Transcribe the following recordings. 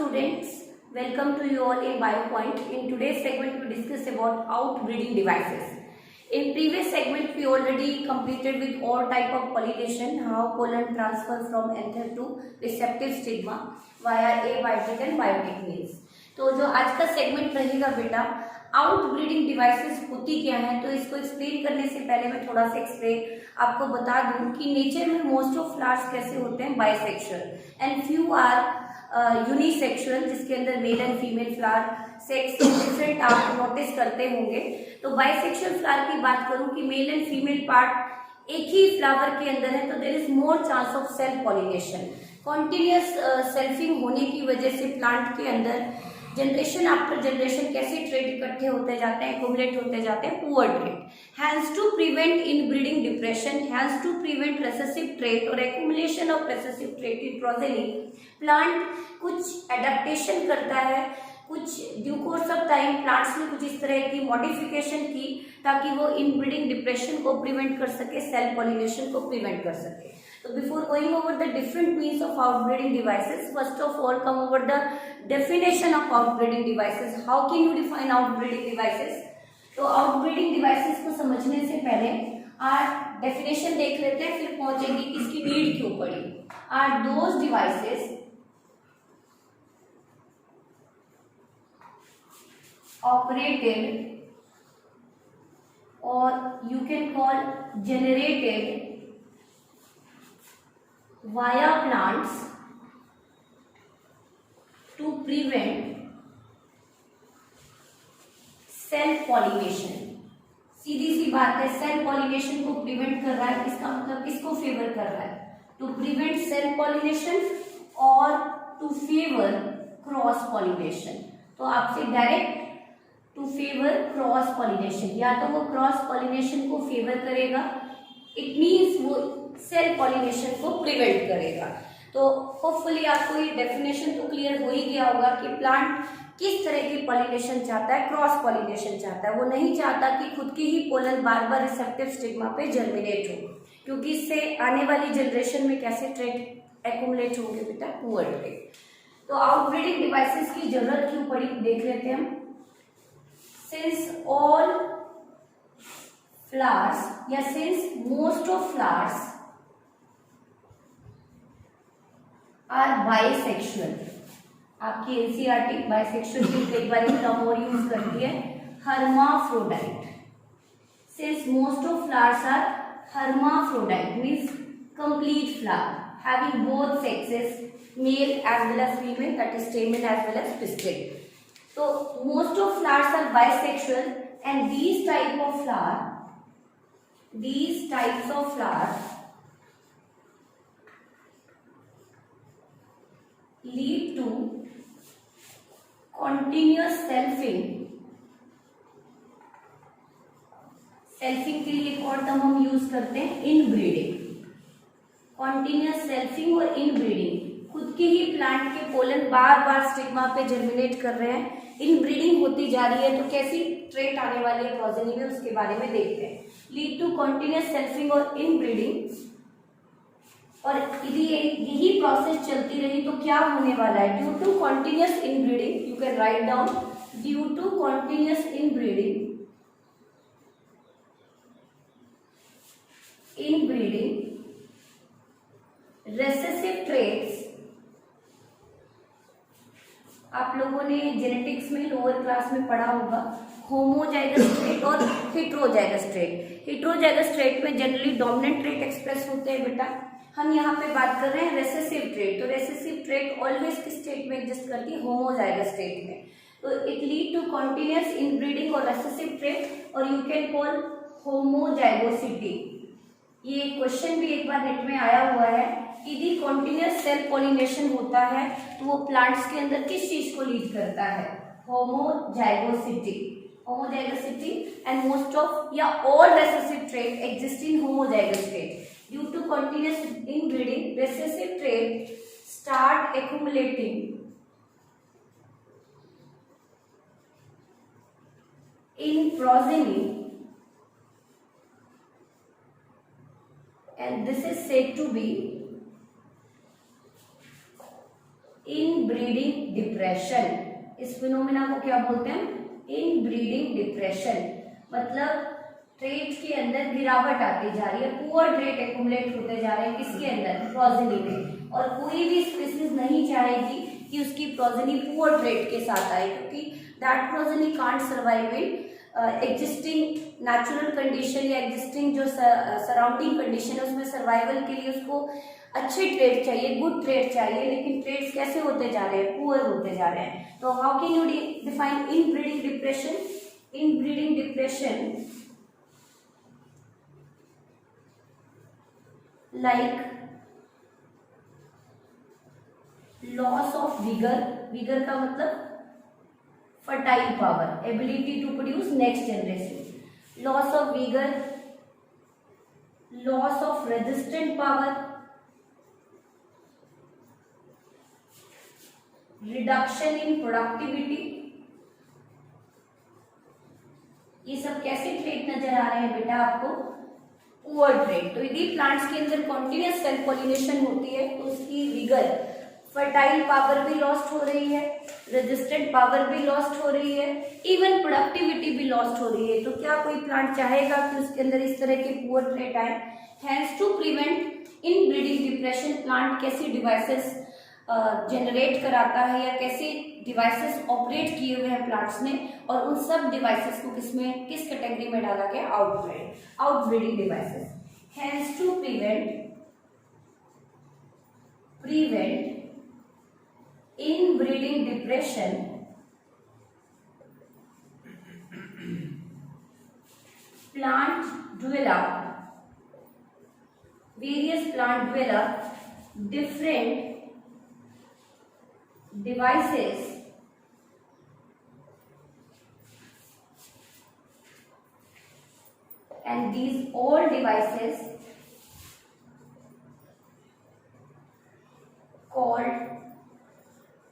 students, welcome to you all in BioPoint. In today's segment we discuss about outbreeding devices. In previous segment we already completed with all type of pollination, how pollen transfer from anther to receptive stigma via abiotic and biotic means. तो जो आज का segment रहेगा बेटा outbreeding devices होती क्या है, तो इसको एक्सप्लेन करने से पहले मैं थोड़ा सा एक्सप्लेन आपको बता दूं कि नेचर में मोस्ट ऑफ फ्लावर्स कैसे होते हैं, bisexual and few are unisexual, जिसके अंदर male and female flower sex different आप नोटिस करते होंगे। तो बाइसेक्सुअल फ्लावर की बात करूं कि मेल एंड फीमेल पार्ट एक ही फ्लावर के अंदर है, तो there is more chance of self pollination. Continuous selfing होने की वजह से प्लांट के अंदर जनरेशन आफ्टर जनरेशन कैसे ट्रेड इकट्ठे होते जाते हैं, एक्यूमुलेट होते जाते हैं, poor trait. Hence to prevent inbreeding depression, hence to prevent recessive trait और accumulation of recessive trait in progeny, plant कुछ एडेप्टेशन करता है, कुछ due course of time plants ने कुछ इस तरह की मॉडिफिकेशन की ताकि वो इन ब्रीडिंग डिप्रेशन को प्रिवेंट कर सके, सेल्फ पॉलिनेशन को प्रिवेंट कर सके। So before going over the different means of outbreeding devices, first of all come over the definition of outbreeding devices. How can you define outbreeding devices? तो outbreeding devices को समझने से पहले आप definition देख लेते हैं, फिर पहुंचेंगे कि इसकी नीड क्यों पड़ी। Are those devices operated or you can call generated via plants to prevent self pollination. सीधी सी बात है, सेल्फ पॉलिनेशन को प्रिवेंट कर रहा है, इसका मतलब इसको फेवर कर रहा है, टू प्रिवेंट सेल्फ पॉलिनेशन और टू फेवर क्रॉस पॉलिनेशन। तो आपसे direct to favour cross pollination, या तो वो क्रॉस पॉलिनेशन को फेवर करेगा, इट मीन्स वो सेल्फ पॉलिनेशन को प्रिवेंट करेगा। तो होपफुली आपको ये डेफिनेशन तो क्लियर हो ही गया होगा कि प्लांट किस तरह की पॉलिनेशन चाहता है, क्रॉस पॉलिनेशन चाहता है। वो नहीं चाहता कि खुद की ही पोलन बार बार रिसेप्टिव स्टिग्मा पे जर्मिनेट हो, क्योंकि इससे आने वाली जनरेशन में कैसे ट्रेड एक्यूमुलेट होंगे बेटा, पुअर ट्रेड। तो आउटब्रीडिंग डिवाइसेस की जरूरत क्यों पड़ी देख लेते हैं हम। सिंस ऑल फ्लावर्स या since most of flowers are bisexual, आपकी एनसीईआरटी बाइसेक्सुअल की कई बार टर्म और यूज करती है, hermaphrodite. Since most of flowers are hermaphrodite means complete flower having both sexes, male as well as female, that is stamen as well as pistil. तो most of flowers are bisexual and these types of flower lead to continuous selfing। Selfing के लिए एक और term हम use करते हैं, inbreeding. Continuous selfing और inbreeding, खुद के ही प्लांट के पोलन बार बार स्टिग्मा पे जर्मिनेट कर रहे हैं, इनब्रीडिंग होती जा रही है, तो कैसी ट्रेट आने वाली है प्रोजेनी में उसके बारे में देखते हैं। लीड टू कॉन्टिन्यूस सेल्फिंग और इनब्रीडिंग, और यदि यही प्रोसेस चलती रही तो क्या होने वाला है, due to continuous inbreeding, you can write down, due to continuous inbreeding recessive traits. आप लोगों ने जेनेटिक्स में लोअर क्लास में पढ़ा होगा होमोजाइगस ट्रेट और हेटेरोजाइगस ट्रेट। हेटेरोजाइगस ट्रेट में जनरली डोमिनेंट ट्रेट एक्सप्रेस होते हैं बेटा, हम यहाँ पे बात कर रहे हैं रेसेसिव ट्रेट। तो रेसेसिव ट्रेट ऑलवेज किस स्टेट में एग्जिस्ट करती है, होमोजाइगस स्टेट में। तो it lead to continuous inbreeding और रेसेसिव ट्रेट, और यू कैन कॉल होमोजाइगोसिटी। ये क्वेश्चन भी एक बार नेट में आया हुआ है, यदि कॉन्टिन्यूस सेल्फ पॉलिनेशन होता है तो वो प्लांट्स के अंदर किस चीज को लीड करता है, homozygosity. Homozygosity and most of या all recessive trait exist in homozygous state. Due to continuous inbreeding, recessive trait start accumulating in progeny, and this is said to be inbreeding depression. इस phenomena को क्या बोलते हैं? Inbreeding depression. मतलब trait के अंदर गिरावट आती जा रही है, पुअर ट्रेट एक्यूमुलेट होते जा रहे हैं किसके अंदर? प्रोजेनी में। और कोई भी स्पीसीज नहीं चाहेगी कि उसकी प्रोजेनी पुअर ट्रेट के साथ आए, क्योंकि that progeny can't survive in existing natural condition या एग्जिस्टिंग जो सराउंडिंग कंडीशन है उसमें सर्वाइवल के लिए उसको अच्छे ट्रेड चाहिए, गुड ट्रेड चाहिए, लेकिन ट्रेड्स कैसे होते जा रहे हैं? पुअर होते जा रहे हैं। तो how can you define inbreeding depression? Inbreeding depression like loss of vigor का मतलब fertile power, ability to produce next generation, loss of vigor, loss of resistant power, reduction in productivity। ये सब कैसे ट्रेट नजर आ रहे हैं बेटा आपको? Poor trait. तो यदि प्लांट्स के अंदर कॉन्टिन्यूअस सेल्फ पॉलिनेशन होती है तो उसकी विगर, फर्टाइल पावर भी लॉस्ट हो रही है, रेजिस्टेंट पावर भी लॉस्ट हो रही है, इवन प्रोडक्टिविटी भी लॉस्ट हो रही है। तो क्या कोई प्लांट चाहेगा कि उसके अंदर इस तरह के पुअर ट्रेट आए? Hence to prevent inbreeding depression plant कैसी डिवाइसेस जनरेट कराता है या कैसे डिवाइसेस ऑपरेट किए हुए हैं प्लांट्स ने, और उन सब डिवाइसेस को किस कैटेगरी में डाला गया? Outbreeding devices. Hence to prevent inbreeding depression various plant develop different devices and these all devices called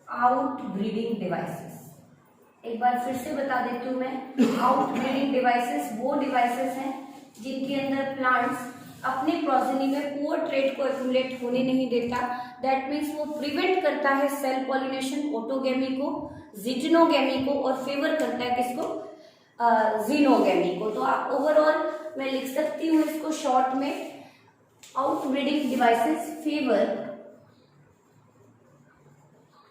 outbreeding devices। एक बार फिर से बता देती हूँ मैं, आउटब्रीडिंग डिवाइसेस वो डिवाइसेस हैं जिनके अंदर प्लांट्स अपने प्रोजेनी में पुअर ट्रेट को एक्यूमुलेट होने नहीं देता। दैट मीन्स वो प्रिवेंट करता है सेल पॉलिनेशन, ऑटोगेमी को, जिजनोगेमी को, और फेवर करता है किसको? जीनोगेमी को। तो आप ओवरऑल मैं लिख सकती हूँ इसको शॉर्ट में, आउटब्रीडिंग डिवाइसेस फेवर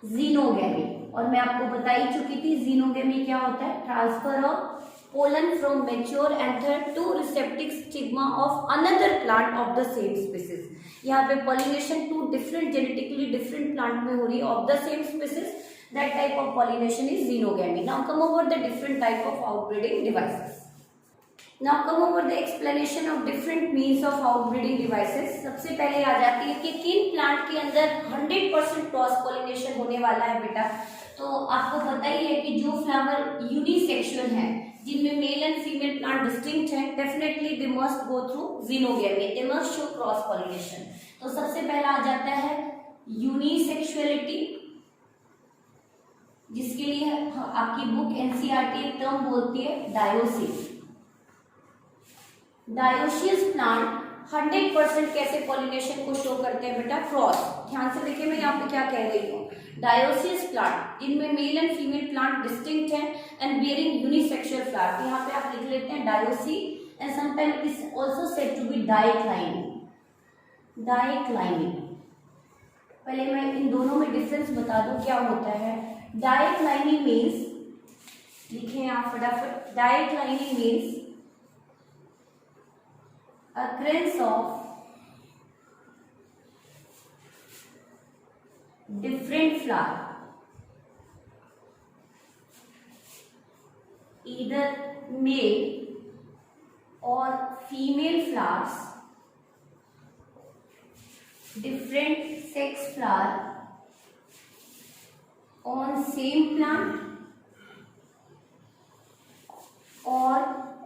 जीनोगेमी। और मैं आपको बता ही चुकी थी जीनोगेमी क्या होता है? Transfer of pollen from mature anther to receptive stigma of another plant of the same species। यहाँ पे pollination to different genetically different plant में हो रही है of the same species। That type of pollination is xenogamy। Now come over the different type of outbreeding devices। Now come over the explanation of different means of outbreeding devices। सबसे पहले आ जाती है कि किन प्लांट के अंदर 100% cross pollination होने वाला है बेटा। तो आपको पता ही है कि जो फ्लावर यूनिसेक्सुअल है, जिनमें male and female plant distinct है, definitely they must go through xenogamy, they must show cross pollination. तो सबसे पहला आ जाता है यूनिसेक्सुअलिटी, जिसके लिए आपकी बुक एनसीईआरटी एक टर्म बोलती है डायोसिस। डायोसियस प्लांट 100% कैसे पॉलिनेशन को शो करते हैं बेटा? क्रॉस। ध्यान से देखिए मैं यहाँ पे क्या कह रही हूँ। डायोसियस प्लांट इनमें male and female plant distinct है एंड बियरिंग यूनिसेक्सुअल फ्लावर। यहाँ पे आप लिख लेते हैं dioecy and sometime it is also said to be dicliny. Dicliny, पहले मैं इन दोनों में डिफरेंस बता दूं क्या होता है। डाइक्लाइनिंग मीन्स, लिखें आप फटाफट, डाइक्लाइनिंग means occurrence of different flower, either male or female flowers, different sex flower on same plant और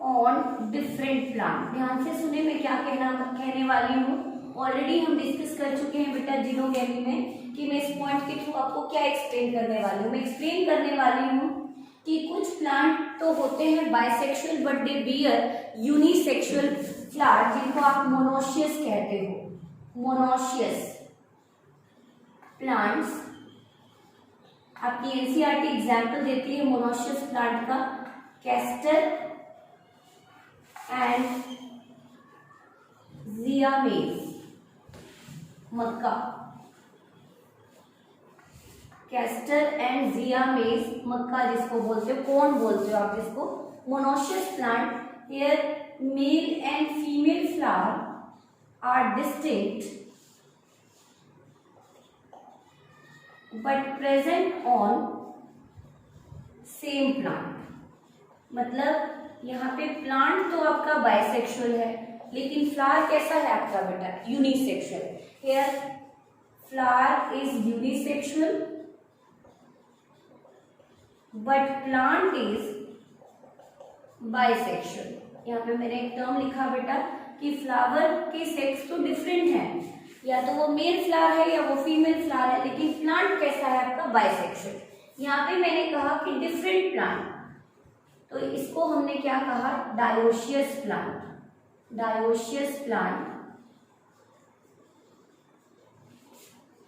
ऑन डिफरेंट प्लांट। ध्यान से सुने मैं क्या कहने वाली हूँ। ऑलरेडी हम डिस्कस कर चुके हैं बेटा जीनोगेमी में कि मैं इस पॉइंट के थ्रू आपको क्या एक्सप्लेन करने वाली हूँ। मैं एक्सप्लेन करने वाली हूँ कि कुछ प्लांट तो होते हैं bisexual but they bear unisexual flower, जिनको आप मोनोशियस कहते हो। मोनोशियस प्लांट्स आपकी एनसीईआरटी एग्जाम्पल देती है मोनोशियस प्लांट का, कैस्टर एंड जियामेज, मक्का, कैस्टर एंड जियामेज मक्का जिसको बोलते हो, कौन बोलते हो आप जिसको, monoecious plant, here male and female flower are distinct but present on same plant. मतलब यहाँ पे प्लांट तो आपका बाइसेक्सुअल है, लेकिन फ्लावर कैसा है आपका बेटा, unisexual. Here flower is unisexual but plant is bisexual. यहाँ पे मैंने एक टर्म लिखा बेटा कि फ्लावर के सेक्स तो डिफरेंट है, या तो वो मेल फ्लावर है या वो फीमेल फ्लावर है, लेकिन प्लांट कैसा है आपका, बाइसेक्सुअल। यहाँ पे मैंने कहा कि डिफरेंट प्लांट, तो इसको हमने क्या कहा, dioecious plant. Dioecious plant,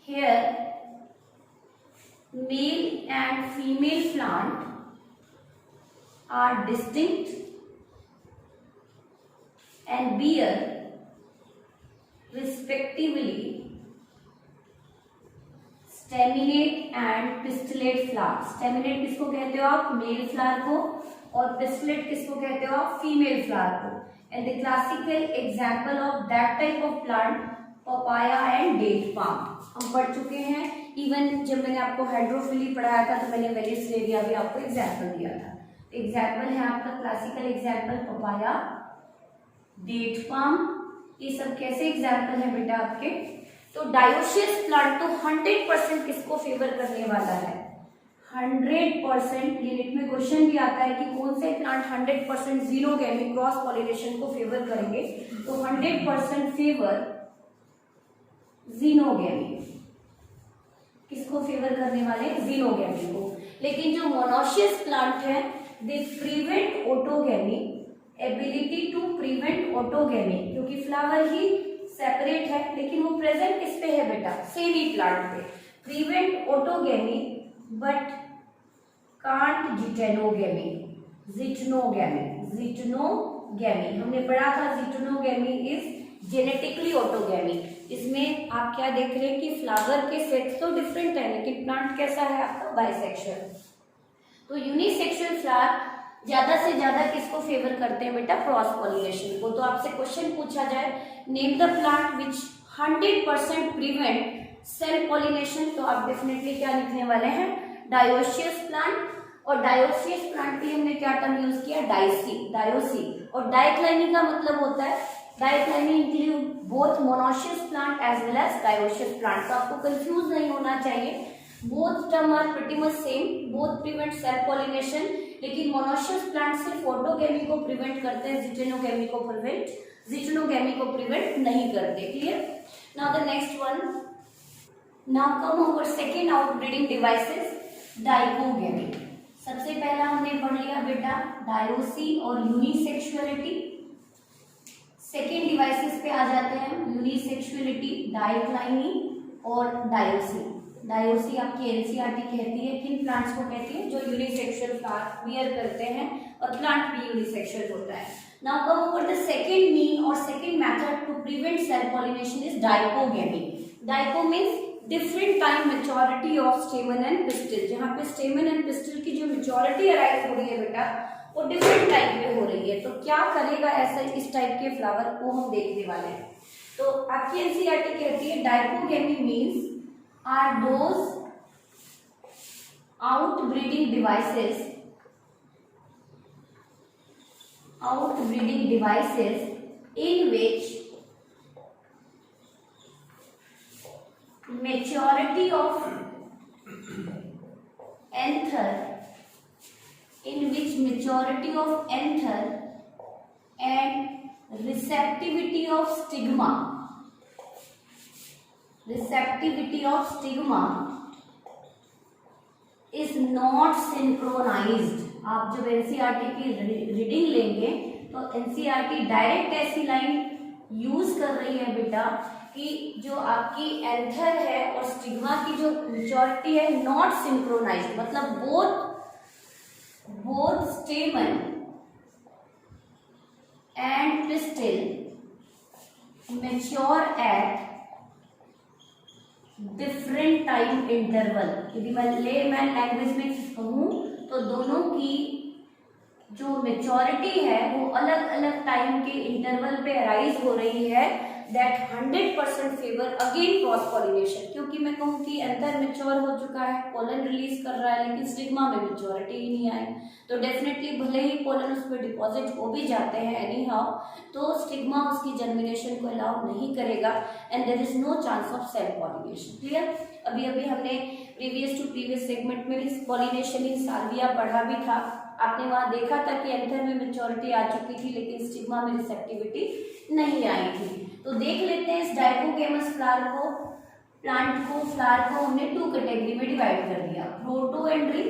here male and female plant are distinct and bear respectively staminate and pistillate flower। staminate किसको कहते हो आप, मेल फ्लावर को, और pistillate किसको कहते हो आप, फीमेल फ्लावर को। and the classical example of that type of plant papaya and date palm हम पढ़ चुके हैं। इवन जब मैंने आपको हाइड्रोफिली पढ़ाया था तो मैंने वेलिस्लेरिया भी आपको एग्जाम्पल दिया था। एग्जाम्पल है आपका classical example papaya, date palm, ये सब कैसे एग्जाम्पल है बेटा आपके। तो डायोशियस प्लांट तो 100% किसको फेवर करने वाला है, 100%। यूनिट में क्वेश्चन भी आता है कि कौन से प्लांट 100% जीनोगेमी क्रॉस पॉलिनेशन को फेवर करेंगे, तो 100% फेवर जीनोगेमी। किसको फेवर करने वाले, जीनोगेमी को। लेकिन जो मोनोशियस प्लांट है they prevent autogamy, ability to prevent autogamy, क्योंकि फ्लावर ही सेपरेट है लेकिन वो प्रेजेंट किस पे है बेटा, सेम ही प्लांट पे। Prevent autogamy but can't geitonogamy, geitonogamy, geitonogamy हमने पढ़ा था। Geitonogamy is genetically autogamy. इसमें आप क्या देख रहे हैं कि फ्लावर के सेक्स तो डिफरेंट है लेकिन प्लांट कैसा है आपका, बाइसेक्सुअल। तो यूनिसेक्सुअल फ्लावर ज्यादा से ज्यादा किसको फेवर करते हैं बेटा, क्रॉस पॉलिनेशन को। तो आपसे क्वेश्चन पूछा जाए, name the plant which 100% prevent self pollination, तो आप डेफिनेटली क्या लिखने वाले हैं, डायोशियस प्लांट। और डायोशियस प्लांट के हमने क्या टर्म यूज किया, डायसी, डायोसी। और डाइक्लाइनी का मतलब होता है, dicliny include both monoecious plant as well as dioecious plant. तो आपको कंफ्यूज नहीं होना चाहिए, both term are pretty much same, both prevent self pollination, लेकिन मोनोशियस प्लांट सिर्फ ऑटोगेमी को प्रिवेंट करते हैं, जिटेनोगेमी को प्रिवेंट नहीं करते। Clear. Now the next one, now come over second outbreeding devices, dichogamy. सबसे पहला हमने पढ़ लिया बेटा डायोसी और यूनिसेक्सुअलिटी। सेकेंड डिवाइसेस पे आ जाते हैं, यूनिसेक्सुअलिटी, डाइक्लाइनी और डायोसी। डायोसी आपकी एनसीईआरटी कहती है किन प्लांट्स को कहती है, जो यूनिसेक्सुअल फ्लावर बियर करते हैं और प्लांट भी यूनिसेक्सुअल होता है। Now come over the second mean और second method to prevent self pollination is dichogamy. Dicho means different time maturity of stamen and pistil. जहाँ पे स्टेमन एंड पिस्टिल की जो मेच्योरिटी अराइज हो रही है बेटा वो डिफरेंट टाइप पे हो रही है। तो क्या करेगा ऐसा इस टाइप के फ्लावर को हम देखने वाले हैं। तो आपकी एनसीईआरटी कहती है dichogamy means are those outbreeding devices in which maturity of anther and receptivity of stigma is not synchronized। आप जब एनसीईआरटी की रीडिंग लेंगे तो एनसीईआरटी डायरेक्ट ऐसी लाइन यूज कर रही है बेटा कि जो आपकी एंथर है और स्टिग्मा की जो मेच्योरिटी है नॉट सिंक्रोनाइज्ड, मतलब both स्टेमन and pistil mature at different time interval. यदि मैं लेमैन लैंग्वेज में कहूँ तो दोनों की जो मेच्योरिटी है वो अलग अलग टाइम के इंटरवल पे अराइज हो रही है। That 100% favour again cross pollination, क्योंकि मैं कहूँ कि एंथर मेच्योर हो चुका है, पोलन रिलीज कर रहा है, लेकिन स्टिग्मा में मेच्योरिटी ही नहीं आई, तो डेफिनेटली भले ही पोलन उस पर डिपॉजिट हो भी जाते हैं एनी हाउ, तो स्टिग्मा उसकी जर्मिनेशन को अलाउ नहीं करेगा and there is no chance of self pollination. Clear? अभी अभी हमने प्रीवियस सेगमेंट में भी पॉलिनेशन इन साल्विया पढ़ा भी था। आपने वहां देखा था कि एंथर में मेच्योरिटी आ चुकी थी लेकिन स्टिग्मा में रिसेप्टिविटी नहीं आई थी। तो देख लेते हैं इस डाइकोगेमस फ्लावर को, फ्लावर को हमने 2 कैटेगरी में डिवाइड कर दिया, प्रोटोएंड्री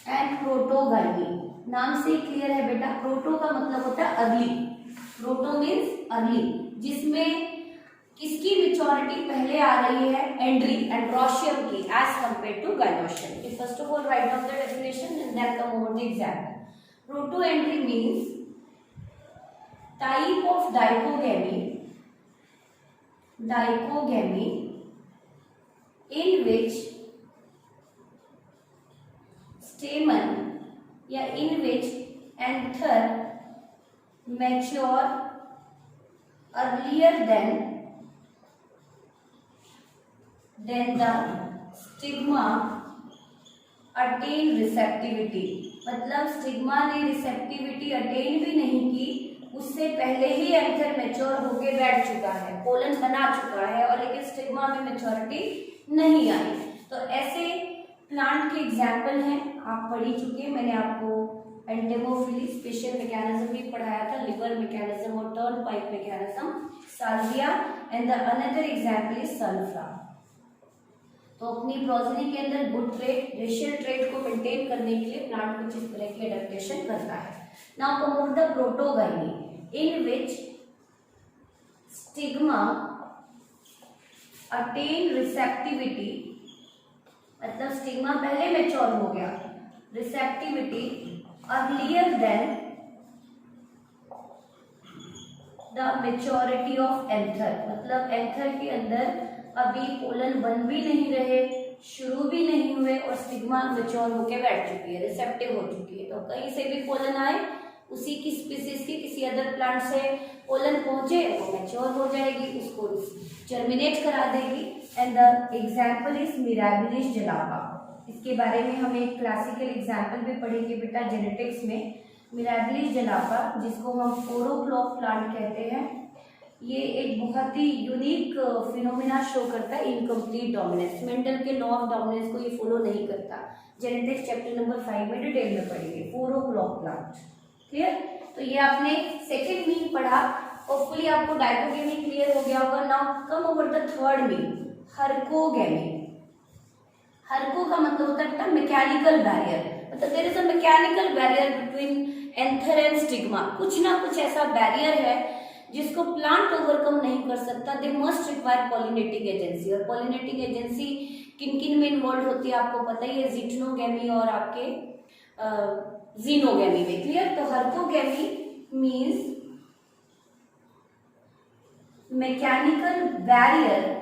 एंड प्रोटोगाइनी। नाम से क्लियर है बेटा, प्रोटो का मतलब होता है अर्ली, प्रोटो मीन्स अर्ली, जिसमें किसकी मेच्योरिटी पहले आ रही है, एंड्रोशियम की as compare to gynoecium. First of all write down the definition and then come over the example. Protandry means type of dichogamy in which stamen या in which anther mature earlier than the stigma attain receptivity, मतलब stigma ने receptivity attain भी नहीं की, उससे पहले ही anther mature होके बैठ चुका है, पोलन बना चुका है, और लेकिन स्टिग्मा में मैच्योरिटी नहीं आई। तो ऐसे प्लांट के एग्जाम्पल हैं, आप पढ़ ही चुके हैं, मैंने आपको एंटेमोफिली स्पेशल मैकेनिज्म भी पढ़ाया था, लिवर मैकेनिज्म और turn pipe mechanism, Salvia and the another example is सल्फ्रा। तो अपनी प्रोजेनी के अंदर गुड ट्रेट, रेशियल ट्रेट को मेंटेन करने के लिए प्लांट कुछ इस तरह की एडेप्टेशन करता है। Now come on the protogyny in which stigma attain receptivity, मतलब स्टिग्मा पहले मैच्योर हो गया, receptivity earlier than the maturity of anther, मतलब एंथर के अंदर अभी पोलन बन भी नहीं रहे, शुरू भी नहीं हुए और स्टिग्मा मैच्योर होकर बैठ चुकी है, रिसेप्टिव हो चुकी है। तो कहीं से भी पोलन आए, उसी की स्पीसीज की किसी अदर प्लांट से पोलन पहुंचे, वो मैच्योर हो जाएगी, उसको जर्मिनेट करा देगी। And the example is mirabilis जलापा। इसके बारे में हम एक क्लासिकल एग्जाम्पल भी पढ़ेंगे बेटा जेनेटिक्स में। मिराबिलिस जलापा, जिसको हम 4 o'clock प्लांट कहते हैं, ये एक बहुत ही यूनिक फिनोमिना शो करता है, इनकम्प्लीट डोमिनेंस। मेंडल के लॉ ऑफ डोमिनेंस को ये फॉलो नहीं करता। जेनेटिक्स चैप्टर नंबर 5 में डिटेल में पढ़ेंगे। 4 o'clock प्लांट, क्लियर? तो ये आपने सेकेंड मीन पढ़ा, होपफुली आपको डाइकोगेमी क्लियर हो गया होगा। Now come over the third mean, herkogamy. हर्को का मतलब होता है मैकेनिकल बैरियर, मतलब there is a mechanical barrier between anther and stigma. कुछ ना कुछ ऐसा बैरियर है जिसको प्लांट ओवरकम नहीं कर सकता। They must require pollinating agency, और पॉलिनेटिंग एजेंसी किन किन में इन्वॉल्व होती है आपको पता ही है, जिटनोगेमी और आपके जीनोगेमी में। क्लियर? तो herkogamy means mechanical barrier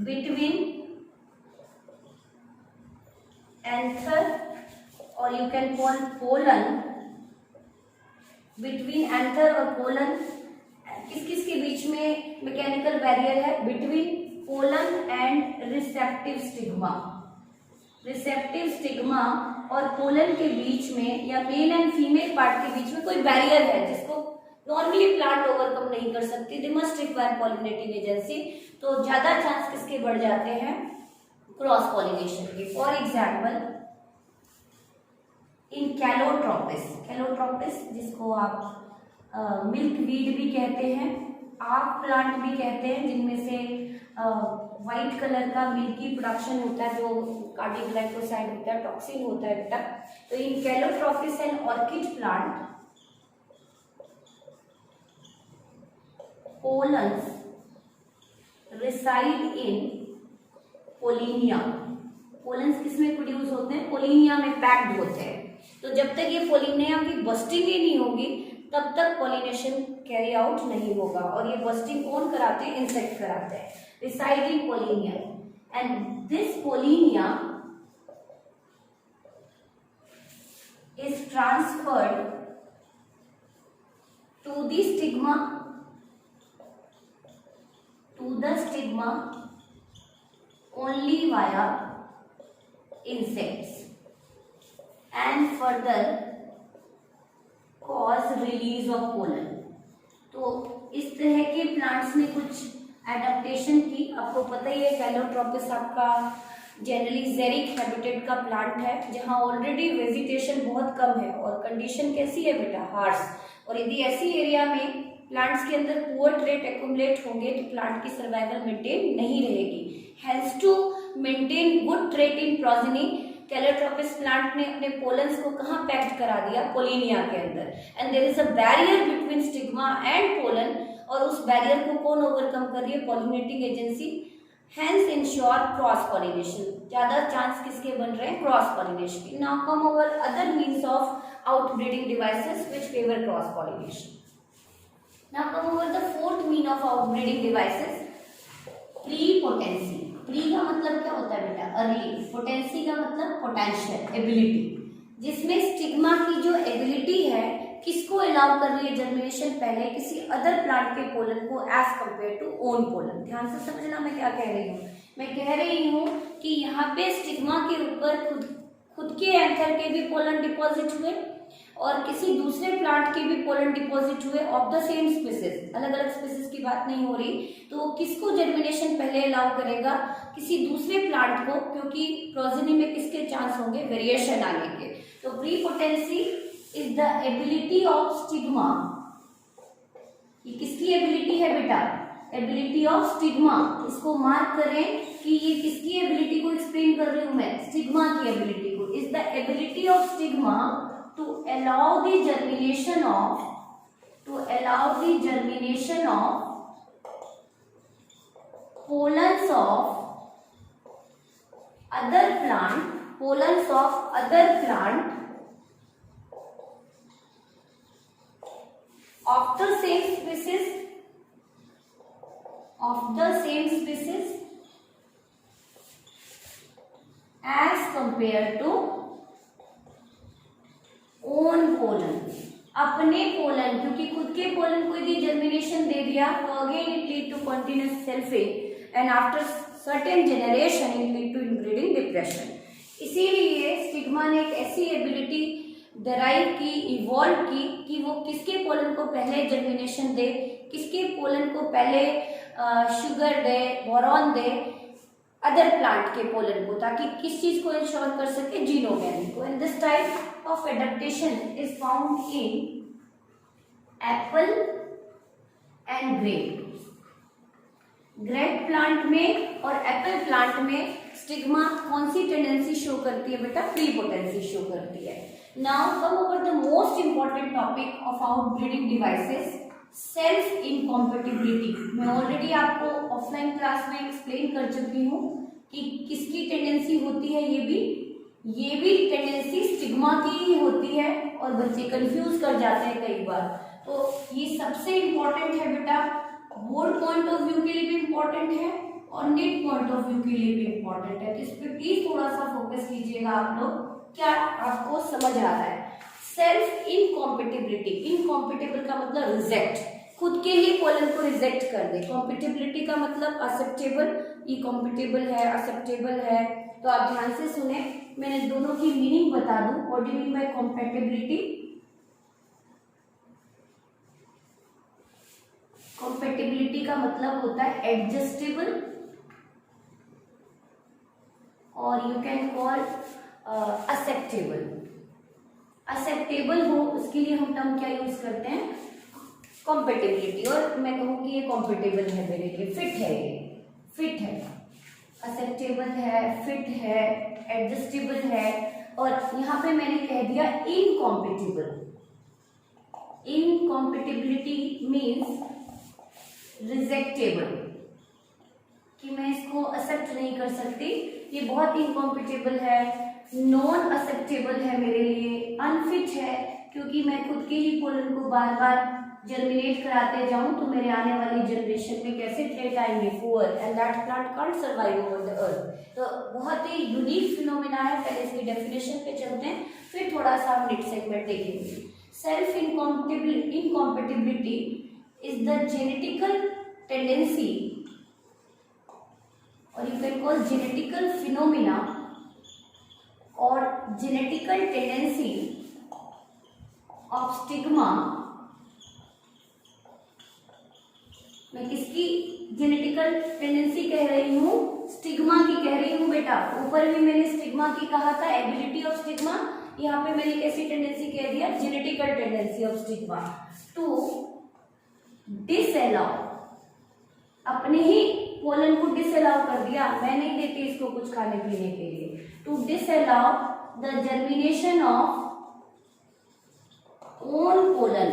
between anther और you can call pollen, between anther और पोलन। किस किस के बीच में मैकेनिकल बैरियर है? Between pollen and receptive stigma. Receptive stigma और पोलन के बीच में या मेल एंड फीमेल पार्ट के बीच में कोई बैरियर है जिसको नॉर्मली प्लांट ओवरकम नहीं कर सकती। They must require pollinating agency. तो ज्यादा चांस किसके बढ़ जाते हैं? क्रॉस पॉलिनेशन के। For example in Calotropis, Calotropis जिसको आप मिल्क वीड भी कहते हैं, आक प्लांट भी कहते हैं, जिनमें से वाइट कलर का मिल्की प्रोडक्शन होता है जो कार्डियोग्लाइकोसाइड होता है, टॉक्सिन होता है बेटा। तो in Calotropis and orchid plant pollens reside in pollinia. Pollens किसमें प्रोड्यूस होते हैं? पोलिनिया में पैक्ड होते हैं। तो जब तक ये पोलिनिया की बस्टिंग ही नहीं होगी तब तक पॉलिनेशन कैरी आउट नहीं होगा। और ये बस्टिंग कौन कराते हैं? इंसेक्ट कराते हैं। Reside in pollinia and this pollinia is transferred to the stigma only via insects and further cause release of pollen। तो इस तरह के प्लांट्स ने कुछ एडेप्टेशन की। आपको पता ही है कैलोट्रोपिस आपका जनरली जेरिक हैबिटेट का प्लांट है, जहां ऑलरेडी वेजिटेशन बहुत कम है और कंडीशन कैसी है बेटा? हार्श। और यदि ऐसी एरिया में प्लांट्स के अंदर पुअर ट्रेट एक्युमुलेट होंगे तो प्लांट की सर्वाइवल मेंटेन नहीं रहेगी। Helps to maintain good trait in progeny, Calotropis plant ने अपने पोलन्स को कहाँ पैक्ड करा दिया? पोलिनिया के अंदर। And there is a barrier between stigma and pollen, और उस बैरियर को कौन ओवरकम कर रही है? Pollinating agency. Hence ensure cross pollination। ज्यादा चांस किसके बन रहे हैं? क्रॉस पॉलिनेशन के। Now come over other means of outbreeding devices which favor cross pollination। Now come over the fourth mean of outbreeding devices, prepotency। Pre का मतलब क्या होता है बेटा? अर्ली। पोटेंसी का मतलब पोटेंशियल, एबिलिटी, जिसमें स्टिग्मा की जो एबिलिटी है किसको अलाउ कर रही है जर्मिनेशन? पहले किसी अदर प्लांट के पोलन को as compare to own pollen. ध्यान से समझना मैं क्या कह रही हूँ। मैं कह रही हूँ कि यहाँ पे स्टिग्मा के ऊपर खुद के एंथर के भी पोलन डिपॉजिट हुए और किसी दूसरे प्लांट के भी पोलन डिपॉजिट हुए ऑफ द सेम स्पीसीज। अलग अलग स्पीसीज की बात नहीं हो रही। तो किसको जर्मिनेशन पहले अलाउ करेगा? किसी दूसरे प्लांट को, क्योंकि प्रोजेनी में किसके चांस होंगे? वेरिएशन आने के। तो prepotency is the ability of stigma. ये किसकी एबिलिटी है बेटा? Ability of stigma. इसको मार्क करें कि ये किसकी एबिलिटी को एक्सप्लेन कर रही हूं मैं? स्टिग्मा की एबिलिटी को। Is the ability of stigma to allow the germination of pollens of other plant of the same species as compared to own pollen। अपने पोलन, क्योंकि खुद के पोलन को यदि जर्मिनेशन दे दिया तो again it lead to continuous selfing and after certain generation it lead to inbreeding depression. इसीलिए स्टिग्मा ने एक ऐसी एबिलिटी डराइव की, इवॉल्व की कि वो किसके पोलन को पहले जर्मिनेशन दे, किसके पोलन को पहले शुगर दे, बोरॉन दे अदर प्लांट के पोलन को, ताकि किस चीज को इंश्योर कर सके? जीनोगेनी को। And this type of adaptation is found in apple and grape. Grape plant में और एप्पल प्लांट में स्टिग्मा कौन सी टेंडेंसी शो करती है बेटा? प्रीपोटेंसी शो करती है। Now come over the most important topic of outbreeding devices, self incompatibility। मैं ऑलरेडी आपको ऑफलाइन क्लास में एक्सप्लेन कर चुकी हूँ कि किसकी टेंडेंसी होती है। ये भी टेंडेंसी स्टिग्मा की ही होती है और बच्चे कंफ्यूज कर जाते हैं कई बार। तो ये सबसे इम्पोर्टेंट है बेटा, बोर्ड पॉइंट ऑफ व्यू के लिए भी इम्पोर्टेंट है और नीट पॉइंट ऑफ व्यू के लिए भी इम्पोर्टेंट है। तो इस पर प्लीज थोड़ा सा फोकस कीजिएगा आप लोग। क्या आपको समझ आ रहा है? Self incompatibility. इनकॉम्पेटिबल का मतलब रिजेक्ट, खुद के ही पोलन को रिजेक्ट कर दे। कॉम्पेटिबिलिटी का मतलब एक्सेप्टेबल। ये कॉम्पेटिबल है, एक्सेप्टेबल है। तो आप ध्यान से सुने, मैंने दोनों की मीनिंग बता दूं। What do you mean by compatibility? Compatibility का मतलब होता है एडजस्टेबल, और you can call acceptable. Acceptable हो उसके लिए हम टर्म क्या यूज करते हैं? कॉम्पेटिबिलिटी। और मैं कहूँ कि ये कॉम्पेटेबल है मेरे लिए, फिट है, ये फिट है, एक्सेप्टेबल है, फिट है, एडजस्टेबल है। और यहाँ पे मैंने कह दिया इनकॉम्पेटिबल। इनकॉम्पेटिबिलिटी मीन्स रिजेक्टेबल, कि मैं इसको एक्सेप्ट नहीं कर सकती, ये बहुत इनकॉम्पिटेबल है, नॉन एक्सेप्टेबल है मेरे लिए, अनफिट है, क्योंकि मैं खुद के ही पोलन को बार बार जर्मिनेट कराते जाऊं तो मेरे आने वाली जनरेशन में कैसे ट्रेट आएंगे, poor, and that plant can't survive over the earth. तो बहुत ही यूनिक फिनोमेना है। पहले इसकी डेफिनेशन पे चलते हैं, फिर थोड़ा सा हम नेक्स्ट सेगमेंट देखेंगे। Self incompatibility is the genetical tendency, और you can call genetical phenomena और जेनेटिकल टेंडेंसी ऑफ स्टिग्मा। मैं किसकी जेनेटिकल टेंडेंसी कह रही हूँ? स्टिग्मा की कह रही हूँ बेटा। ऊपर भी मैंने स्टिग्मा की कहा था, एबिलिटी ऑफ स्टिग्मा, यहाँ पे मैंने कैसी टेंडेंसी कह दिया? Genetical tendency of stigma to disallow, अपने ही पोलन को डिसअलाउ कर दिया, मैं नहीं देती इसको कुछ खाने पीने के लिए, to disallow the germination of own pollen,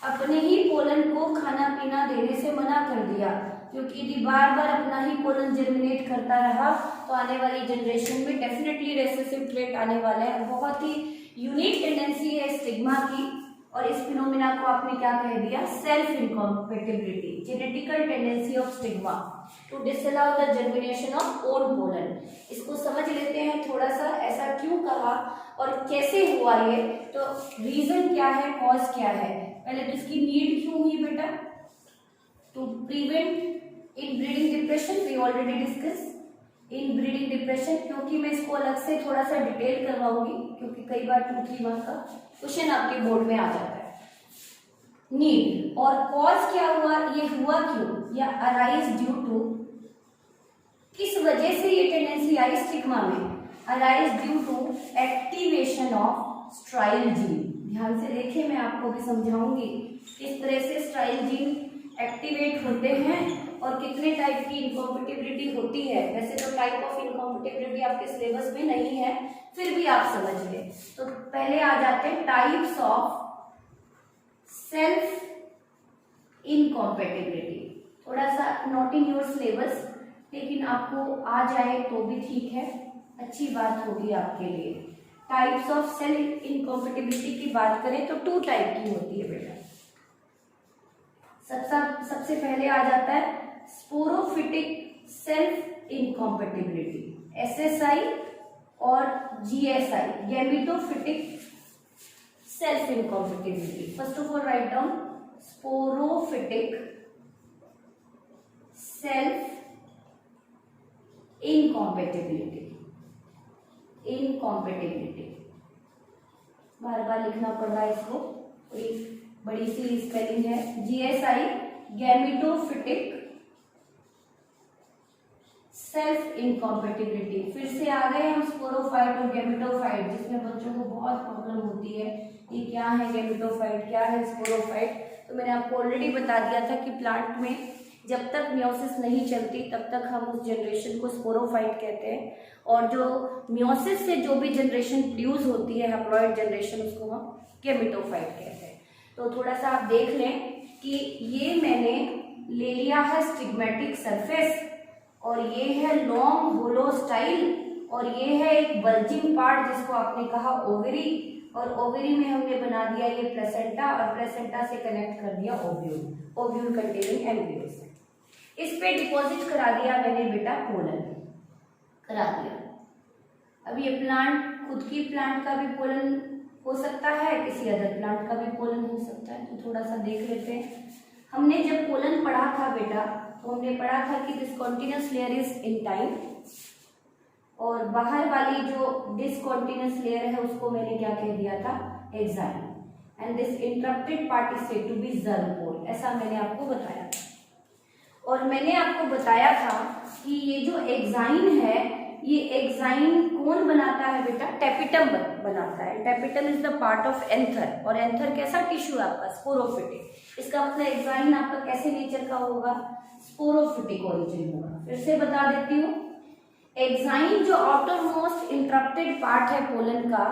अपने ही पोलन को खाना पीना देने से मना कर दिया, क्योंकि यदि बार बार अपना ही पोलन जर्मिनेट करता रहा तो आने वाली जनरेशन में डेफिनेटली रेसेसिव ट्रेट आने वाले हैं। बहुत ही यूनिक टेंडेंसी है स्टिग्मा की, और इस फिनोमिना को आपने क्या कह दिया? Self incompatibility, genetical tendency of stigma to disallow the germination of own pollen. इसको समझ लेते हैं थोड़ा सा, ऐसा क्यों कहा और कैसे हुआ ये, तो रीजन क्या है, कॉज क्या है। पहले तो इसकी नीड क्यों हुई बेटा? To prevent inbreeding depression, we already discuss inbreeding depression, क्योंकि मैं इसको अलग से थोड़ा सा डिटेल करवाऊंगी, क्योंकि कई बार 2-3 मार्क्स का क्वेश्चन आपके बोर्ड में आ जाता है। नीड और कॉज क्या हुआ, ये हुआ क्यों, या अराइज ड्यू टू, किस वजह से ये टेंडेंसी आई स्टिग्मा में? Arise due to activation of sterile gene. ध्यान से देखिए, मैं आपको भी समझाऊंगी किस तरह से स्ट्राइल जीन एक्टिवेट होते हैं और कितने टाइप की इनकॉम्पेटिबिलिटी होती है। वैसे तो टाइप ऑफ इनकॉम्पेटिबिलिटी आपके सिलेबस में नहीं है, फिर भी आप समझ ले। तो पहले आ जाते हैं टाइप्स ऑफ सेल्फ इनकॉम्पेटिबिलिटी। थोड़ा सा नॉट इन योर सिलेबस, लेकिन आपको आ जाए तो भी ठीक है, अच्छी बात होगी आपके लिए। टाइप्स ऑफ सेल्फ इनकॉम्पेटिबिलिटी की बात करें तो 2 टाइप की होती है बेटा। सबसे पहले आ जाता है स्पोरोफिटिक सेल्फ इनकॉम्पेटिबिलिटी, SSI, और GSI, gametophytic self incompatibility. First of all write down sporophytic self incompatibility, incompatibility बार बार लिखना पड़ रहा है इसको, कोई बड़ी सी स्पेलिंग है। GSI gametophytic self incompatibility. फिर से आ गए हम स्पोरोफाइट और गैमेटोफाइट, जिसमें बच्चों को बहुत प्रॉब्लम होती है, ये क्या है गैमेटोफाइट, क्या है स्पोरोफाइट। तो मैंने आपको ऑलरेडी बता दिया था कि प्लांट में जब तक मियोसिस नहीं चलती तब तक हम उस जनरेशन को स्पोरोफाइट कहते हैं, और जो मियोसिस से जो भी जनरेशन प्रोड्यूस होती है हैप्लॉइड जनरेशन, उसको हम गैमेटोफाइट कहते हैं। तो थोड़ा सा आप देख लें कि ये मैंने ले लिया है स्टिग्मेटिक सरफेस, और ये है लॉन्ग होलो स्टाइल, और ये है एक बल्जिंग पार्ट जिसको आपने कहा ओवरी, और ओवरी में हमने बना दिया ये प्लेसेंटा, और प्लेसेंटा से कनेक्ट कर दिया ओव्यूल, ओव्यूल कंटेनिंग एम्ब्रियो। इस पे डिपॉजिट करा दिया मैंने बेटा पोलन, करा दिया। अब ये प्लांट, खुद की प्लांट का भी पोलन हो सकता है, किसी अदर प्लांट का भी पोलन हो सकता है। तो थोड़ा सा देख लेते हैं। हमने जब पोलन पढ़ा था बेटा, तो हमने पढ़ा था कि discontinuous layer is in time, और बाहर वाली जो डिसकंटिन्यूअस लेयर है उसको मैंने क्या कह दिया था? Exine, and this interrupted part is said to be germ pore, ऐसा मैंने आपको बताया था। और मैंने आपको बताया था कि ये जो एक्साइन है, ये एक्साइन कौन बनाता है बेटा? टेपिटम बनाता है। Tapetum is the part of anther, और एंथर कैसा टिश्यू है आपका? स्पोरोफिटिक। इसका मतलब एक्साइन आपका कैसे नेचर का होगा? स्पोरोफिटिक ओरिजिन होगा। फिर से बता देती हूँ, एक्साइन जो आउटर मोस्ट इंटरप्टेड पार्ट है पोलन का,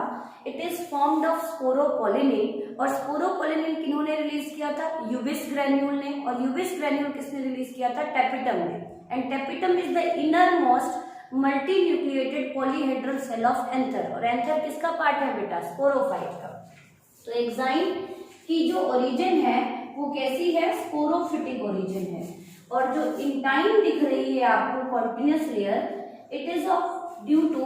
it is formed of sporopollenin, और स्पोरोपोलिनिन किन्होंने रिलीज किया था? यूबिस ग्रैन्यूल ने, और यूबिस ग्रैन्यूल किसने रिलीज किया था? टेपिटम ने, and tapetum is the innermost multinucleated polyhedral cell of anther, और एंथर किसका पार्ट है बेटा? स्पोरोफाइट का। तो एक्साइन की जो ओरिजिन है वो कैसी है? स्पोरोफिटिक ओरिजिन है, और जो इंटाइन दिख रही है आपको continuous layer, it is of due to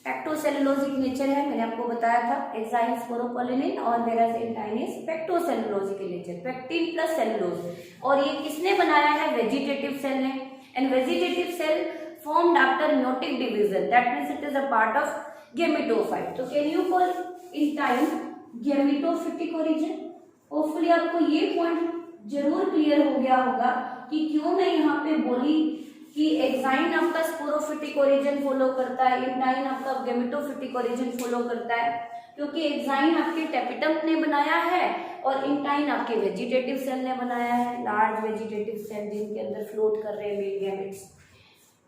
pectocellulosic nature है, मैंने आपको बताया था, एक्साइन स्पोरोपोलिनिन, और मेरा intine is pectocellulosic nature, pectin plus cellulose, और ये किसने बनाया है? वेजिटेटिव सेल ने, and vegetative cell formed after meiotic division, that means it is a part of gametophyte. So can you call intine gametophytic origin? Hopefully आपको ये point जरूर clear हो गया होगा कि क्यों मैं यहाँ पे बोली कि एक्साइन आपका स्पोरोफिटिक ओरिजिन फॉलो करता है, इंटाइन आपका गेमेटोफिटिक ओरिजिन फॉलो करता है, क्योंकि एक्साइन आपके टेपिटम ने बनाया है और इंटाइन आपके वेजिटेटिव सेल ने बनाया है, लार्ज वेजिटेटिव सेल जिनके अंदर फ्लोट कर रहे हैं मेल गैमेट्स।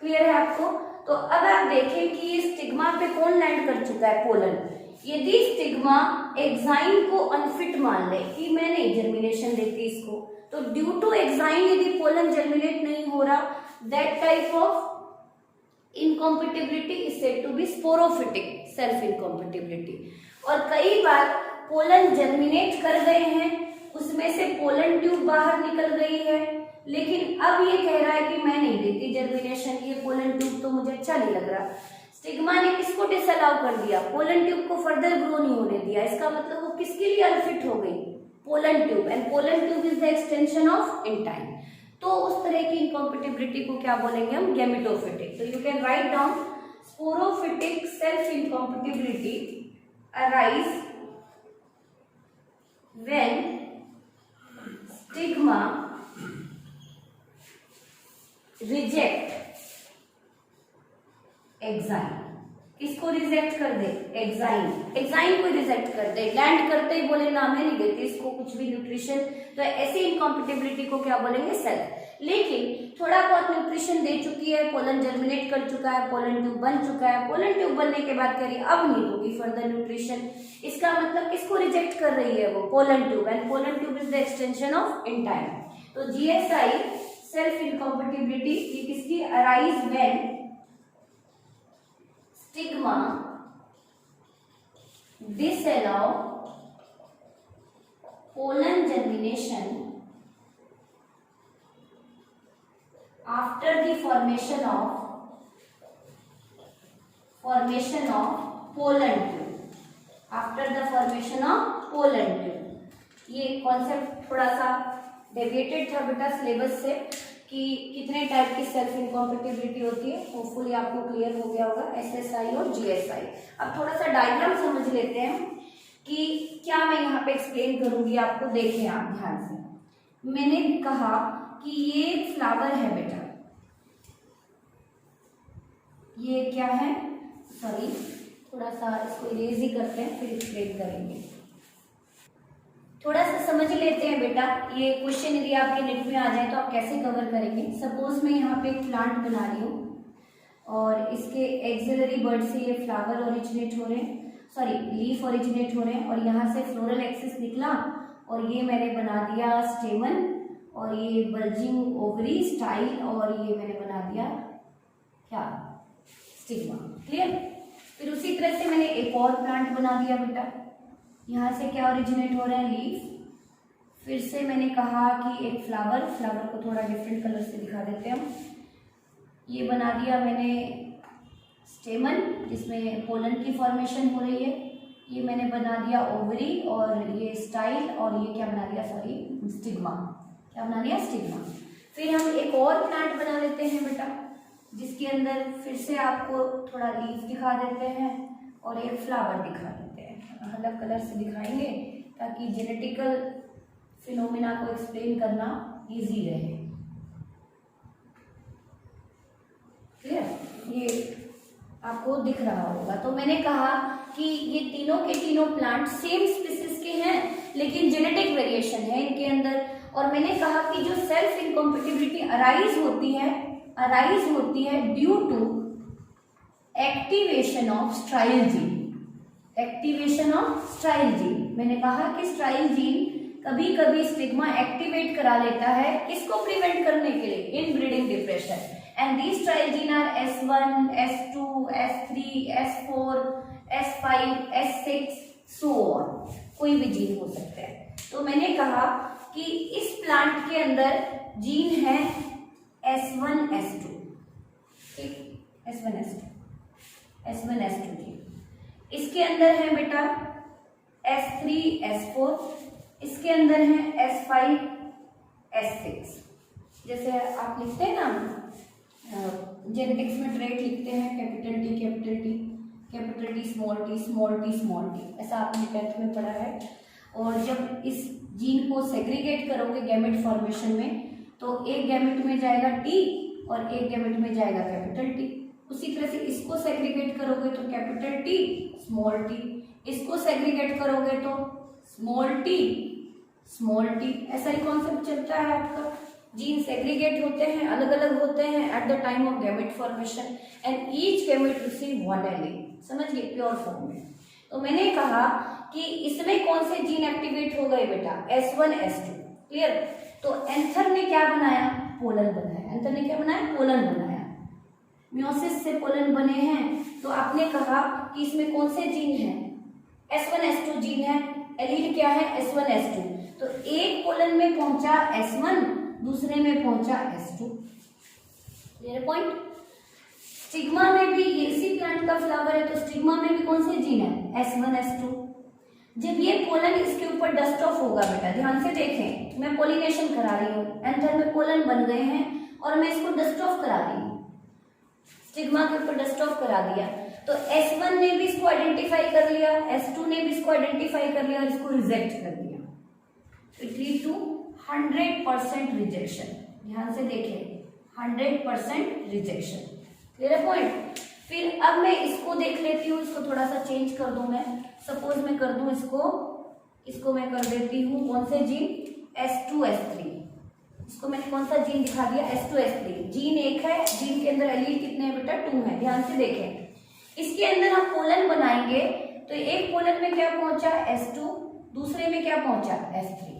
क्लियर है आपको? तो अब आप देखें कि स्टिग्मा पे कौन लैंड कर चुका है? पोलन। यदि स्टिग्मा एक्साइन को अनफिट मान ले कि मैं नहीं जर्मिनेशन देती इसको, तो ड्यू टू एक्साइन यदि पोलन जर्मिनेट नहीं हो रहा, that type of incompatibility is said to be sporophytic self incompatibility. और कई बार पोलन जर्मिनेट कर गए हैं, उसमें से पोलन ट्यूब बाहर निकल गई है, लेकिन अब ये कह रहा है कि मैं नहीं देती जर्मिनेशन, ये पोलन ट्यूब तो मुझे अच्छा नहीं लग रहा। स्टिग्मा ने किसको डिसअलाउ कर दिया? पोलन ट्यूब को फर्दर ग्रो नहीं होने दिया। इसका मतलब वो किसके लिए अनफिट हो गई? Pollen tube, and pollen tube is the extension of intine. तो उस तरह की इनकॉम्पिटिबिलिटी को क्या बोलेंगे हम? गेमेटोफिटिक। तो you can write down sporophytic self incompatibility arise when stigma reject exine. किसको रिजेक्ट कर दे? एक्साइन। एक्साइन को रिजेक्ट कर दे, लैंड करते ही बोले ना मैं नहीं देती इसको कुछ भी न्यूट्रिशन, तो ऐसी इनकॉम्पिटिबिलिटी को क्या बोलेंगे? सेल्फ। लेकिन थोड़ा बहुत न्यूट्रिशन दे चुकी है, पोलन जर्मिनेट कर चुका है, पोलन ट्यूब बन चुका है, पोलन ट्यूब बनने के बाद कह रही अब नहीं होगी फर्दर न्यूट्रिशन, इसका मतलब किसको रिजेक्ट कर रही है वो? Pollen tube, and pollen tube is the extension of intine. तो जीएसआई सेल्फ इनकॉम्पिटिबिलिटी ये किसकी? Arise when stigma disallow pollen germination after the formation of pollen tube, after the formation of pollen tube। ये concept थोड़ा सा deviated था बेटा syllabus से कि कितने टाइप की सेल्फ इनकॉम्पिटिबिलिटी होती है, होपफुली आपको क्लियर हो गया होगा, एसएसआई और जीएसआई। अब थोड़ा सा डायग्राम समझ लेते हैं कि क्या मैं यहाँ पे एक्सप्लेन करूंगी आपको। देखें आप ध्यान से, मैंने कहा कि ये फ्लावर है बेटा, ये क्या है? सॉरी, थोड़ा सा इसको इरेज ही करते हैं फिर एक्सप्लेन करेंगे। थोड़ा सा समझ लेते हैं बेटा, ये क्वेश्चन यदि आपके नेट में आ जाए तो आप कैसे कवर करेंगे। सपोज मैं यहाँ पे एक प्लांट बना रही हूँ और इसके एक्सिलरी बर्ड से ये फ्लावर ओरिजिनेट हो रहे हैं, सॉरी लीफ ओरिजिनेट हो रहे हैं, और यहाँ से फ्लोरल एक्सिस निकला और ये मैंने बना दिया स्टेमन, और ये बल्जिंग ओवरी स्टाइल, और ये मैंने बना दिया क्या? स्टिग्मा। क्लियर? फिर उसी तरह से मैंने एक और प्लांट बना दिया बेटा, यहाँ से क्या ओरिजिनेट हो रहा है? लीफ। फिर से मैंने कहा कि एक फ्लावर को थोड़ा डिफरेंट कलर से दिखा देते हैं हम। ये बना दिया मैंने स्टेमन जिसमें पोलन की फॉर्मेशन हो रही है, ये मैंने बना दिया ओवरी, और ये स्टाइल, और ये क्या बना दिया? Sorry stigma. क्या बना दिया? स्टिग्मा। फिर हम एक और प्लांट बना लेते हैं बेटा, जिसके अंदर फिर से आपको थोड़ा लीफ दिखा देते हैं और एक फ्लावर दिखा देते हैं, अलग कलर से दिखाएंगे ताकि जेनेटिकल फिनोमिना को एक्सप्लेन करना इजी रहे। क्लियर? ये आपको दिख रहा होगा। तो मैंने कहा कि ये तीनों के तीनों प्लांट सेम स्पीसीज के हैं, लेकिन जेनेटिक वेरिएशन है इनके अंदर। और मैंने कहा कि जो सेल्फ इनकॉम्पिटिबिलिटी अराइज होती है due to activation of style gene. Activation of style gene, मैंने कहा कि स्टाइल जीन कभी कभी स्टिग्मा एक्टिवेट करा लेता है, किसको प्रिवेंट करने के लिए, inbreeding depression. And these style gene are S1, S2, S3, S4, S5, S6 so on, कोई भी जीन हो सकता है। तो मैंने कहा कि इस प्लांट के अंदर जीन है S1, S2, ठीक, S1, S2 जीन। इसके अंदर है बेटा S3, S4, इसके अंदर है S5, S6। जैसे आप लिखते हैं ना जेनेटिक्स में ट्रेट लिखते हैं, capital T capital T, capital T small T, small T small T, ऐसा आपने 10th में पढ़ा है। और जब इस जीन को सेग्रीगेट करोगे गैमेट फॉर्मेशन में, तो एक गैमेट में जाएगा टी और एक गैमेट में जाएगा कैपिटल टी। उसी तरह से इसको सेग्रीगेट करोगे तो कैपिटल टी स्मॉल टी, इसको सेग्रीगेट करोगे तो स्मॉल टी, ऐसा ही कॉन्सेप्ट चलता है आपका। जीन सेग्रीगेट होते हैं, अलग अलग होते हैं at the time of gamete formation and each gamete receive one allele, समझिए प्योर फॉर्म में। तो मैंने कहा कि इसमें कौन से जीन एक्टिवेट हो गए बेटा, S1, S2, क्लियर। तो एंथर ने क्या बनाया, पोलन बनाया। एंथर ने क्या बनाया, पोलन बनाया। मियोसिस से पोलन बने हैं, तो आपने कहा कि इसमें कौन से जीन है, S1, S2 जीन है, एलील क्या है, S1, S2। तो एक पोलन में पहुंचा S1, दूसरे में पहुंचा S2, क्लियर पॉइंट। स्टिग्मा में भी, ये इसी प्लांट का फ्लावर है, तो स्टिग्मा में भी कौन से जीन है, S1, S2। जब ये पोलन इसके ऊपर डस्ट ऑफ होगा बेटा, ध्यान से देखें, मैं पोलिनेशन करा रही हूँ, एंथर में पोलन बन गए हैं और मैं इसको डस्ट ऑफ करा रही हूँ, स्टिग्मा के ऊपर डस्ट ऑफ करा दिया। तो S1 ने भी इसको आइडेंटिफाई कर लिया, S2 ने भी इसको आइडेंटिफाई कर लिया और इसको रिजेक्ट कर दिया। It lead to 100% rejection. ध्यान से देखें, 100% रिजेक्शन, क्लियर पॉइंट। फिर अब मैं इसको देख लेती हूँ, इसको थोड़ा सा चेंज कर दूं मैं, सपोज मैं कर दूं इसको मैं कर देती हूँ कौन से जीन, S2, S3। इसको मैंने कौन सा जीन दिखा दिया, S2, S3। जीन एक है, जीन के अंदर एलील कितने हैं बेटा, 2 है। ध्यान से देखें, इसके अंदर हम पोलन बनाएंगे तो एक पोलन में क्या पहुंचा, S2, दूसरे में क्या पहुंचा, S3,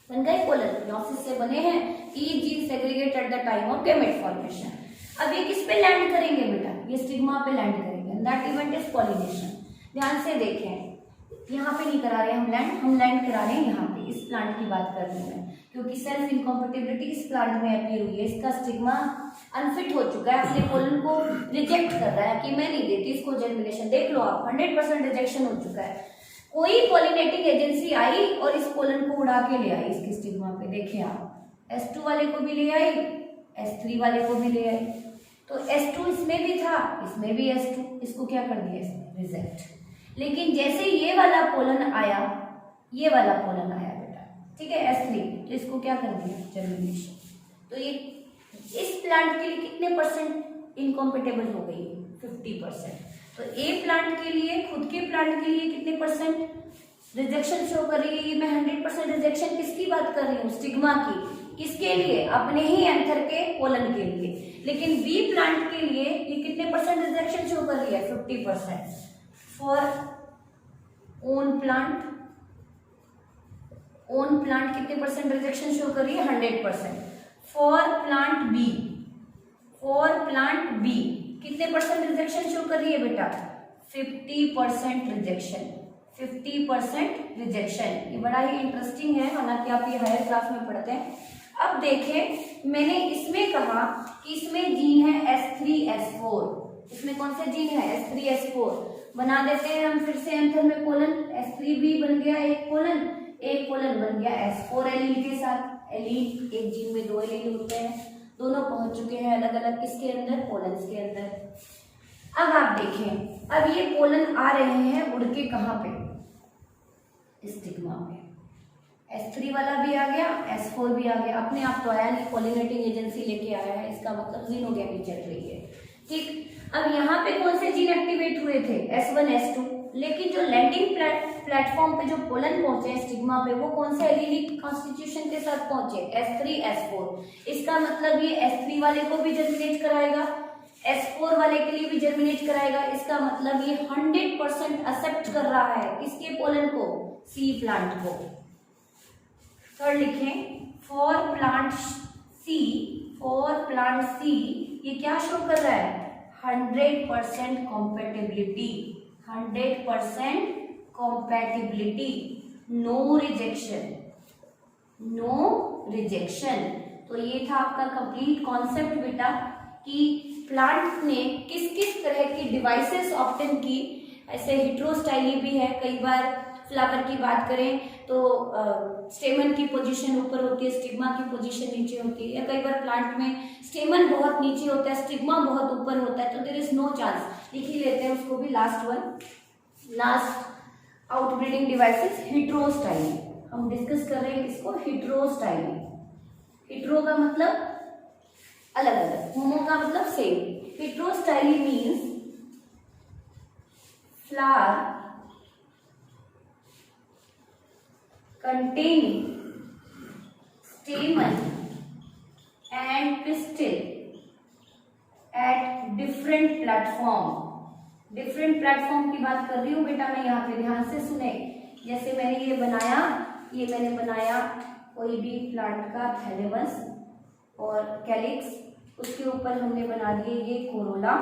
बन गए पोलन, मियोसिस से बने हैं। Each gene segregate at the time of gamete formation. अब ये किस पे लैंड करेंगे बेटा, ये स्टिग्मा पे लैंड करेंगे, दैट इवेंट इज पॉलिनेशन। ध्यान से देखें, यहाँ पे नहीं करा रहे हम लैंड करा रहे हैं यहाँ पे, इस प्लांट की बात कर रही हूँ मैं, क्योंकि सेल्फ इनकॉम्पेटिबिलिटी इस प्लांट में अपीयर हुई है। इसका स्टिग्मा अनफिट हो चुका है, अपने पोलन को रिजेक्ट कर रहा है कि मैं नहीं देती इसको जर्मिनेशन। देख लो आप, 100% रिजेक्शन हो चुका है। कोई पॉलिनेटिंग एजेंसी आई और इस पोलन को उड़ा के ले आई इसकी स्टिग्मा पे, देखिए आप, S2 वाले को भी ले आई, S3 वाले को भी ले आई। तो S2 इसमें भी था, इसमें भी S2, इसको क्या कर दिया इसने, रिजेक्ट। लेकिन जैसे ये वाला पोलन आया, ये वाला पोलन आया बेटा, ठीक है, S3, तो इसको क्या कर दिया, जर्मिनेशन। तो ये इस प्लांट के लिए कितने परसेंट इनकॉम्पेटेबल हो गई, 50%। तो ए प्लांट के लिए, खुद के प्लांट के लिए कितने परसेंट रिजेक्शन शो कर रही है, ये मैं 100% रिजेक्शन किसकी बात कर रही हूँ, स्टिग्मा की। किसके लिए, अपने ही एंथर के पोलन के लिए। लेकिन बी प्लांट के लिए ये कितने परसेंट रिजेक्शन शो कर रही है, 50%। फॉर ओन प्लांट कितने परसेंट रिजेक्शन शो कर रही है, 100%। फॉर प्लांट बी कितने परसेंट रिजेक्शन शो कर रही है बेटा, 50% रिजेक्शन, 50% रिजेक्शन। ये बड़ा ही इंटरेस्टिंग है, हालांकि आप ये हायर क्लास में पढ़ते हैं। अब देखें, मैंने इसमें कहा कि इसमें जीन है S3, S4। इसमें कौन सा जीन है, S3, S4। बना देते हैं हम फिर से एंथर में पोलन, S3 भी बन गया एक पोलन बन गया S4 एलील के साथ। एलील, एक जीन में 2 एलील होते हैं, दोनों पहुंच चुके हैं अलग अलग किसके अंदर, पोलन्स के अंदर। अब आप देखें, अब ये पोलन आ रहे हैं उड़ के कहाँ पे, स्टिग्मा पे। S3 वाला भी आ गया, S4 भी आ गया, अपने आप तो आया नहीं, पॉलिनेटिंग एजेंसी लेके आया है, इसका मतलब जीनोगेमी चल रही है, ठीक। अब यहाँ पे कौन से जीन एक्टिवेट हुए थे, S1, S2। लेकिन जो लैंडिंग प्लेटफॉर्म पे जो पोलन पहुंचे स्टिग्मा पे, वो कौन से एलीलिक कॉन्स्टिट्यूशन के साथ पहुंचे, S3, S4। इसका मतलब ये S3 वाले को भी जर्मिनेट कराएगा, S4 वाले के लिए भी जर्मिनेट कराएगा। इसका मतलब ये 100% एक्सेप्ट कर रहा है किसके पोलन को, सी प्लांट को। थर्ड लिखें for plant C, for plant C ये क्या शो कर रहा है, 100% compatibility, 100% compatibility, no rejection, no rejection. तो ये था आपका कंप्लीट कॉन्सेप्ट बेटा कि प्लांट ने किस किस तरह की डिवाइसेस ऑप्टेन की। ऐसे हेटेरोस्टाइली भी है, कई बार फ्लावर की बात करें तो स्टेमन की पोजीशन ऊपर होती है, स्टिग्मा की पोजीशन नीचे होती है, या कई बार प्लांट में स्टेमन बहुत नीचे होता है, स्टिग्मा बहुत ऊपर होता है, तो देयर इज नो चांस। लिख ही लेते हैं उसको भी, last one, last outbreeding devices हेटेरोस्टाइली। हम डिस्कस कर रहे हैं इसको हेटेरोस्टाइली। हेटेरो का मतलब अलग अलग, होमो का मतलब same. हेटेरोस्टाइली means flower containing stamen and pistil at different platform। Different platform की बात कर रही हूँ बेटा मैं यहाँ पे, ध्यान से सुने। जैसे मैंने ये बनाया, ये मैंने बनाया कोई भी प्लांट का थैलेमस और कैलिक्स, उसके ऊपर हमने बना दिए ये कोरोला,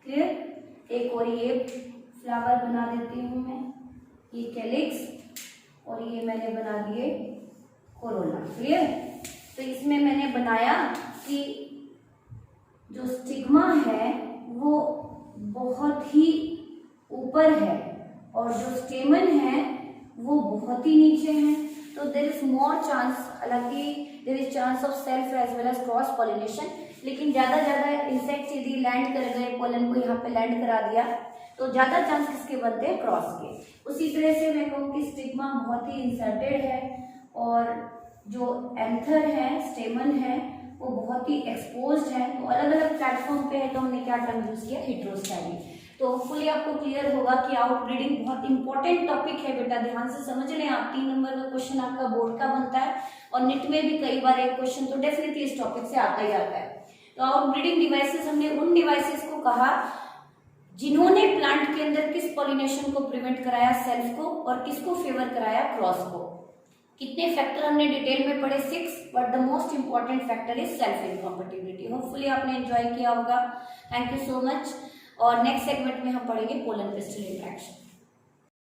क्लियर। एक और ये फ्लावर बना देती हूँ मैं, ये कैलिक्स, और ये मैंने बना दिए कोरोला, क्लियर। तो इसमें मैंने बनाया कि जो स्टिग्मा है वो बहुत ही ऊपर है और जो स्टेमन है वो बहुत ही नीचे है। तो देयर इज मोर चांस, हालांकि there is chance of self as well as cross pollination, लेकिन ज्यादा इंसेक्ट्स यदि लैंड कर गए, पोलन को यहाँ पे लैंड करा दिया, तो ज्यादा चांस किसके बनते हैं, क्रॉस के। उसी तरह से मैं कहूँ कि स्टिग्मा बहुत ही इंसर्टेड है और जो एंथर है, स्टेमन है, वो बहुत ही एक्सपोज्ड है। तो अलग अलग प्लेटफॉर्म पे है, तो हमने क्या टर्म यूज किया, हेटेरोस्टाइली। तो होपफुली आपको क्लियर होगा कि आउटब्रीडिंग बहुत इंपॉर्टेंट टॉपिक है बेटा, ध्यान से समझ लें आप। 3 नंबर का क्वेश्चन आपका बोर्ड का बनता है और निट में भी कई बार एक क्वेश्चन तो डेफिनेटली इस टॉपिक से आता ही आता है। तो आउटब्रीडिंग डिवाइसेस, हमने उन डिवाइसेस को कहा जिन्होंने प्लांट के अंदर किस पॉलिनेशन को प्रिवेंट कराया, सेल्फ को, और किसको फेवर कराया, क्रॉस को। कितने फैक्टर हमने डिटेल में पढ़े, 6, but the most important factor is self incompatibility. Hopefully आपने एंजॉय किया होगा। Thank you so much. और नेक्स्ट सेगमेंट में हम पढ़ेंगे पोलन पिस्टल इंटरेक्शन।